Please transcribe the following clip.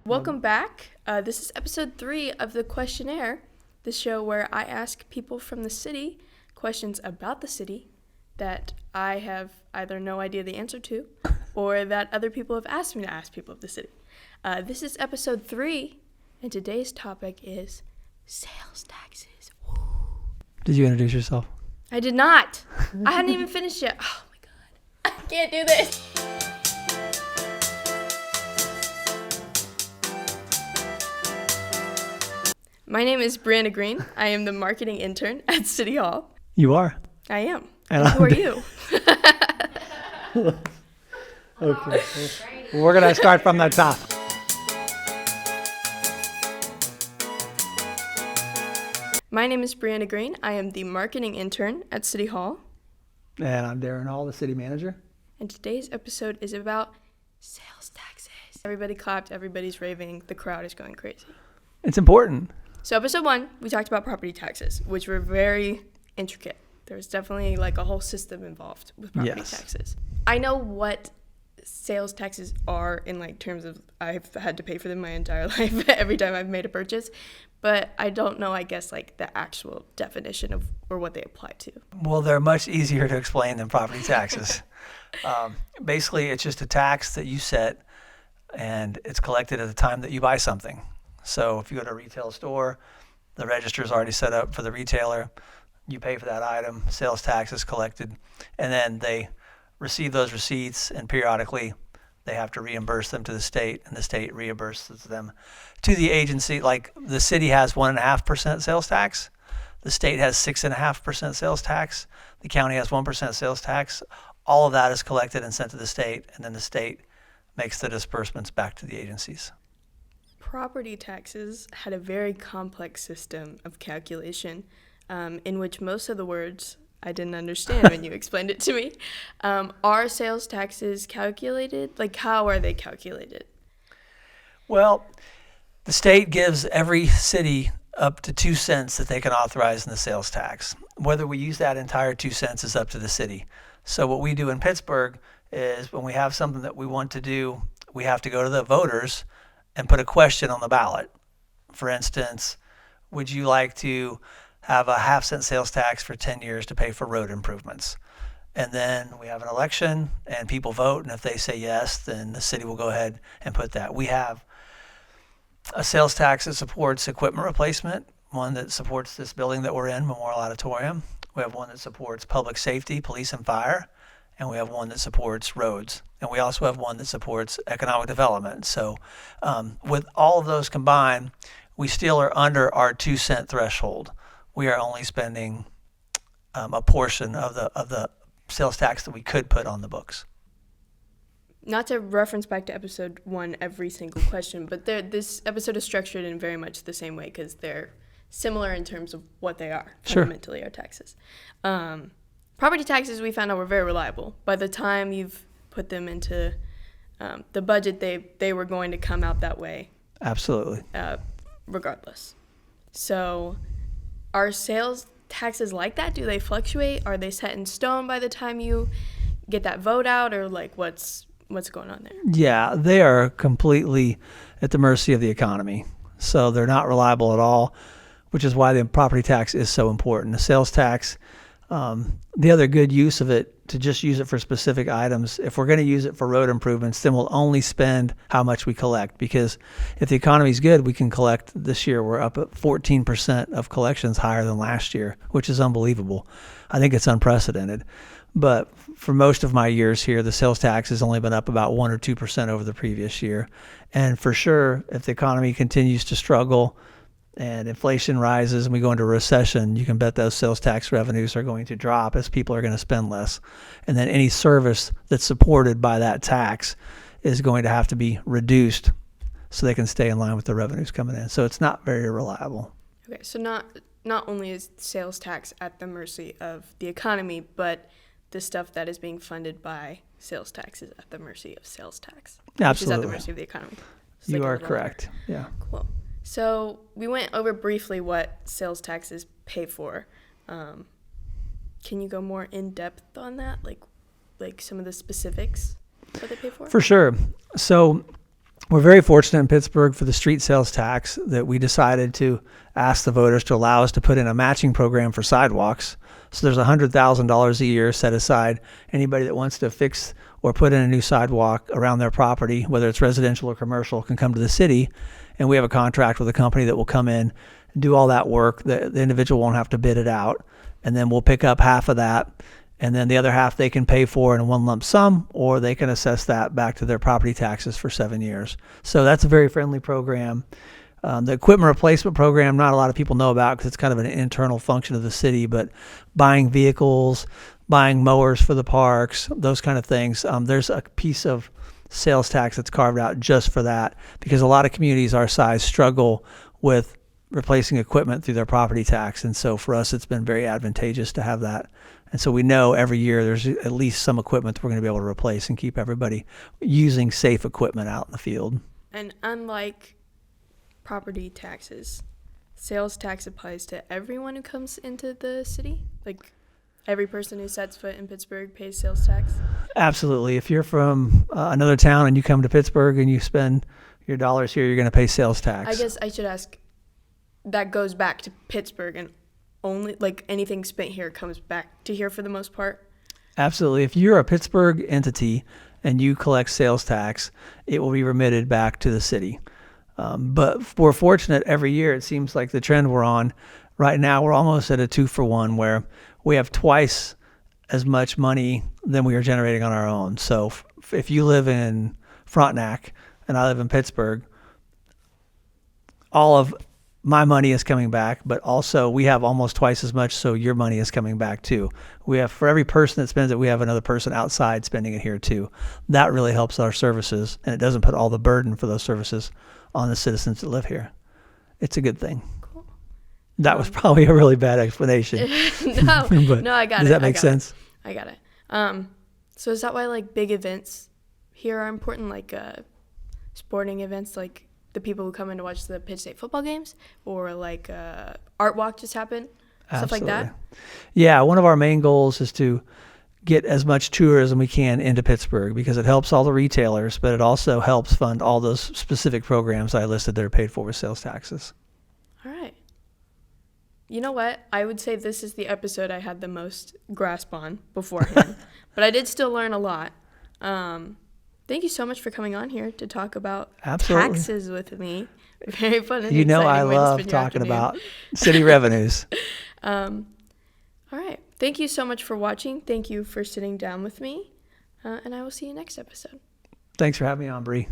Welcome back. This is episode 3 of the Questionnaire, the show where I ask people from the city questions about the city that I have either no idea the answer to or that other people have asked me to ask people of the city. This is episode 3, and today's topic is sales taxes. Woo. Did you introduce yourself? I did not. I hadn't even finished yet. Oh my God. I can't do this. My name is Bri Green. I am the marketing intern at City Hall. You are? I am. And who are you? Okay. We're going to start from the top. My name is Bri Green. I am the marketing intern at City Hall. And I'm Daron Hall, the City Manager. And today's episode is about sales taxes. Everybody clapped. Everybody's raving. The crowd is going crazy. It's important. So episode 1, we talked about property taxes, which were very intricate. There's definitely like a whole system involved with property taxes. I know what sales taxes are in like terms of I've had to pay for them my entire life every time I've made a purchase, but I don't know, I guess, like the actual definition of or what they apply to. Well, they're much easier to explain than property taxes. Basically, it's just a tax that you set, and it's collected at the time that you buy something. So if you go to a retail store, the register is already set up for the retailer. You pay for that item, sales tax is collected, and then they receive those receipts, and periodically they have to reimburse them to the state, and the state reimburses them to the agency. Like the city has 1.5% sales tax, the state has 6.5% sales tax, the county has 1% sales tax. All of that is collected and sent to the state, and then the state makes the disbursements back to the agencies. Property taxes had a very complex system of calculation in which most of the words I didn't understand when you explained it to me. Are sales taxes calculated? Like, how are they calculated? Well, the state gives every city up to 2 cents that they can authorize in the sales tax. Whether we use that entire 2 cents is up to the city. So what we do in Pittsburgh is when we have something that we want to do, we have to go to the voters and put a question on the ballot. For instance, would you like to have a half-cent sales tax for 10 years to pay for road improvements? And then we have an election and people vote, and if they say yes, then the city will go ahead and put that. We have a sales tax that supports equipment replacement, one that supports this building that we're in, Memorial Auditorium. We have one that supports public safety, police and fire, and we have one that supports roads. And we also have one that supports economic development. So with all of those combined, we still are under our 2 cent threshold. We are only spending a portion of the sales tax that we could put on the books. Not to reference back to episode 1 every single question, but this episode is structured in very much the same way because they're similar in terms of what they are. Fundamentally, are taxes. Property taxes, we found out, were very reliable. By the time you've put them into the budget, they were going to come out that way. Absolutely. Regardless. So are sales taxes like that? Do they fluctuate? Are they set in stone by the time you get that vote out, or like what's going on there? Yeah, they are completely at the mercy of the economy. So they're not reliable at all, which is why the property tax is so important. The sales tax, the other good use of it, to just use it for specific items. If we're going to use it for road improvements, then we'll only spend how much we collect, because if the economy's good, we can collect. This year we're up at 14% of collections higher than last year, which is unbelievable. I think it's unprecedented. But for most of my years here, the sales tax has only been up about 1 or 2% over the previous year. And for sure, if the economy continues to struggle and inflation rises and we go into a recession, you can bet those sales tax revenues are going to drop as people are going to spend less. And then any service that's supported by that tax is going to have to be reduced so they can stay in line with the revenues coming in. So it's not very reliable. Okay, so not only is sales tax at the mercy of the economy, but the stuff that is being funded by sales tax is at the mercy of sales tax. Absolutely. Which is at the mercy of the economy. You are correct. Yeah. Cool. So we went over briefly what sales taxes pay for. Can you go more in depth on that? Like some of the specifics what they pay for? For sure. So We're very fortunate in Pittsburgh for the street sales tax that we decided to ask the voters to allow us to put in a matching program for sidewalks. So there's $100,000 a year set aside. Anybody that wants to fix or put in a new sidewalk around their property, whether it's residential or commercial, can come to the city. And we have a contract with a company that will come in and do all that work. The individual won't have to bid it out. And then we'll pick up half of that. And then the other half they can pay for in one lump sum, or they can assess that back to their property taxes for 7 years. So that's a very friendly program. The equipment replacement program, not a lot of people know about because it's kind of an internal function of the city, but buying vehicles, buying mowers for the parks, those kind of things. There's a piece of sales tax that's carved out just for that, because a lot of communities our size struggle with replacing equipment through their property tax. And so for us, it's been very advantageous to have that. And so we know every year there's at least some equipment that we're going to be able to replace and keep everybody using safe equipment out in the field. And unlike property taxes, sales tax applies to everyone who comes into the city? Like every person who sets foot in Pittsburgh pays sales tax? Absolutely. If you're from another town and you come to Pittsburgh and you spend your dollars here, you're going to pay sales tax. I guess I should ask, that goes back to Pittsburgh, and only like anything spent here comes back to here for the most part? Absolutely. If you're a Pittsburgh entity and you collect sales tax, it will be remitted back to the city. But we're fortunate every year. It seems like the trend we're on right now, we're almost at a 2-for-1 where we have twice as much money than we are generating on our own. So if you live in Frontenac and I live in Pittsburgh, all of my money is coming back, but also we have almost twice as much, so your money is coming back too. We have, for every person that spends it, we have another person outside spending it here too. That really helps our services, and it doesn't put all the burden for those services on the citizens that live here. It's a good thing. Cool. That was probably a really bad explanation. No, But no, I got it. Does that make sense? I got it. So is that why like big events here are important, like sporting events, like the people who come in to watch the Pitt State football games, or like Art Walk just happened, stuff like that? Yeah, one of our main goals is to get as much tourism we can into Pittsburgh, because it helps all the retailers, but it also helps fund all those specific programs I listed that are paid for with sales taxes. All right. You know what? I would say this is the episode I had the most grasp on beforehand, but I did still learn a lot. Thank you so much for coming on here to talk about taxes with me. Very fun and You know I exciting way to love spend your talking afternoon. about city revenues. All right. Thank you so much for watching. Thank you for sitting down with me. And I will see you next episode. Thanks for having me on, Bri.